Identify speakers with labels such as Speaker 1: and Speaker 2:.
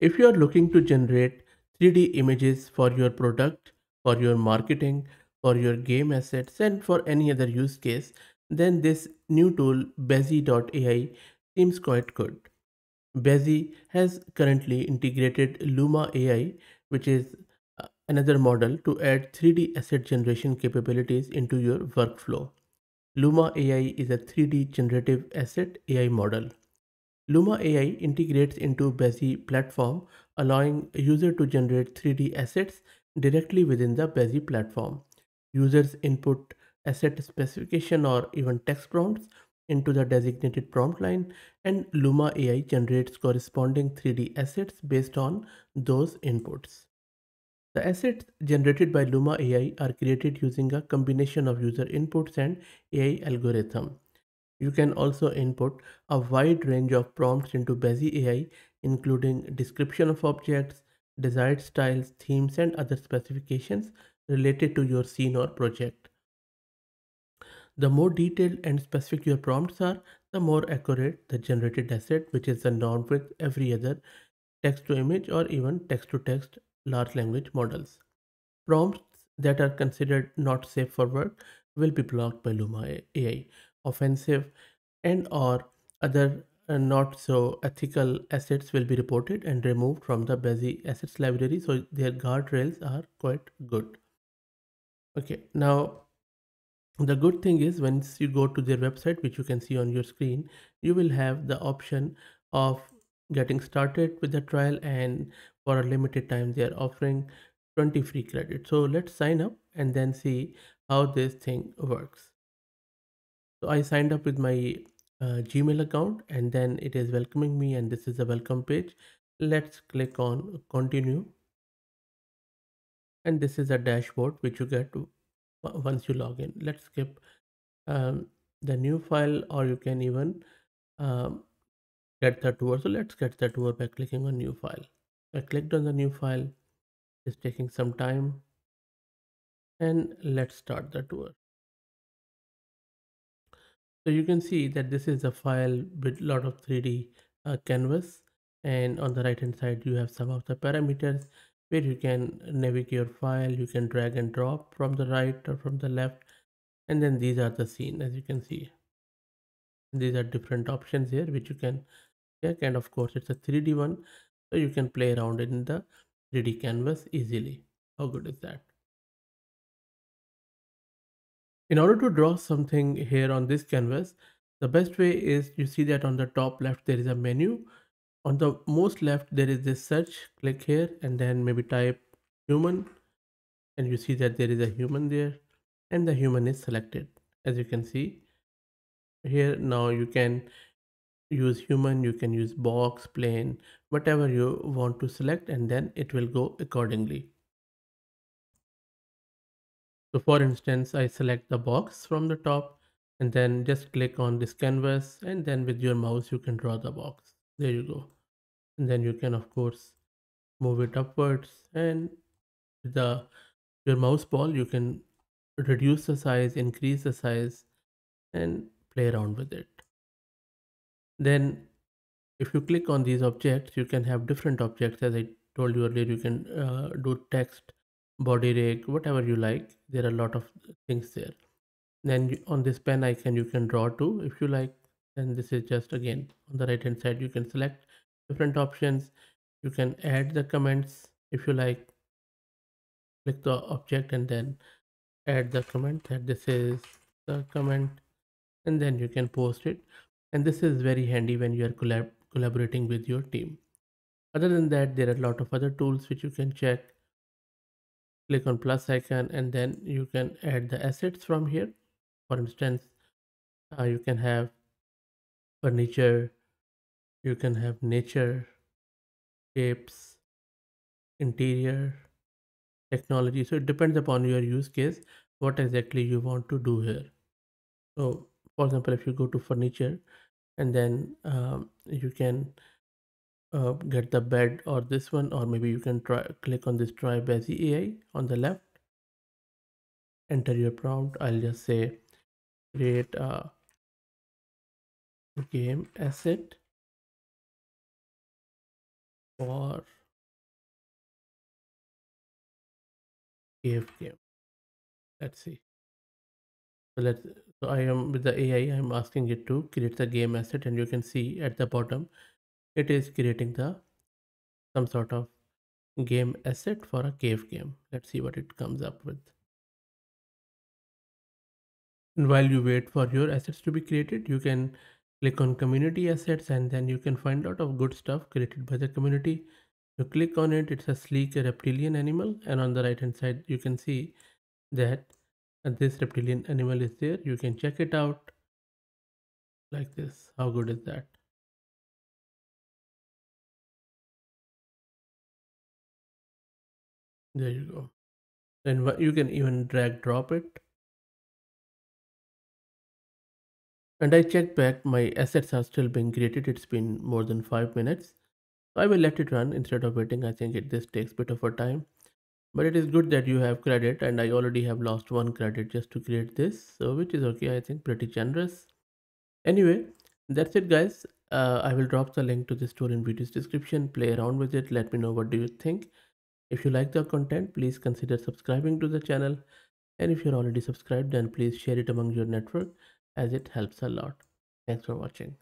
Speaker 1: If you are looking to generate 3D images for your product, for your marketing, for your game assets, and for any other use case, then this new tool, Bezier.ai, seems quite good. Bezier has currently integrated Luma AI, which is another model to add 3D asset generation capabilities into your workflow. Luma AI is a 3D generative asset AI model. Luma AI integrates into Bezier platform, allowing a user to generate 3D assets directly within the Bezier platform. Users input asset specification or even text prompts into the designated prompt line, and Luma AI generates corresponding 3D assets based on those inputs. The assets generated by Luma AI are created using a combination of user inputs and AI algorithm. You can also input a wide range of prompts into Bezier AI, including description of objects, desired styles, themes, and other specifications related to your scene or project. The more detailed and specific your prompts are, the more accurate the generated asset, which is the norm with every other text to image or even text to text large language models. Prompts that are considered not safe for work will be blocked by Luma AI. Offensive and or other not so ethical assets will be reported and removed from the Bezier assets library, so their guardrails are quite good. Okay, now the good thing is once you go to their website, which you can see on your screen, you will have the option of getting started with the trial, and for a limited time they are offering 20 free credit. So let's sign up and then see how this thing works. So I signed up with my Gmail account, and then it is welcoming me, and this is the welcome page. Let's click on continue, and this is a dashboard which you get to once you log in. Let's skip um, the new file, or you can even um, get the tour. So let's get the tour by clicking on new file. I clicked on the new file. It's taking some time, and let's start the tour. So you can see that this is a file with a lot of 3D canvas, and on the right hand side you have some of the parameters where you can navigate your file. You can drag and drop from the right or from the left, and then these are the scene. As you can see, these are different options here which you can check, and of course it's a 3D one, so you can play around in the 3D canvas easily. How good is that? In order to draw something here on this canvas, the best way is, you see that on the top left there is a menu. On the most left there is this search. Click here and then maybe type human, and you see that there is a human there, and the human is selected. As you can see here, now you can use human, you can use box, plane, whatever you want to select, and then it will go accordingly. So for instance, I select the box from the top, and then just click on this canvas, and then with your mouse you can draw the box. There you go. And then you can of course move it upwards, and with the your mouse ball you can reduce the size, increase the size, and play around with it. Then if you click on these objects, you can have different objects. As I told you earlier, you can do text, body rig, whatever you like. There are a lot of things there. Then on this pen icon you can draw too if you like. And this is just, again, on the right hand side you can select different options. You can add the comments if you like. Click the object and then add the comment that this is the comment, and then you can post it. And this is very handy when you are collaborating with your team. Other than that, there are a lot of other tools which you can check. Click on plus icon and then you can add the assets from here. For instance, you can have furniture, you can have nature, shapes, interior, technology. So it depends upon your use case, what exactly you want to do here. So for example, if you go to furniture, and then you can get the bed or this one, or maybe you can try click on this try Bezier AI on the left, enter your prompt. I'll just say create a game asset, for cave game. Let's see. So let's so I am with the AI, I'm asking it to create the game asset, and you can see at the bottom it is creating the some sort of game asset for a cave game. Let's see what it comes up with. And while you wait for your assets to be created, you can click on community assets, and then you can find out of good stuff created by the community. You click on it, it's a sleek reptilian animal, and on the right hand side you can see that this reptilian animal is there. You can check it out like this. How good is that? There you go. And you can even drag drop it. And I checked back, my assets are still being created. It's been more than 5 minutes. I will let it run instead of waiting. I think this takes bit of a time. But it is good that you have credit, and I already have lost one credit just to create this, so which is okay, I think pretty generous. Anyway, that's it, guys. I will drop the link to this tool in video's description. Play around with it. Let me know what do you think. If you like the content, please consider subscribing to the channel. And if you're already subscribed, then please share it among your network as it helps a lot. Thanks for watching.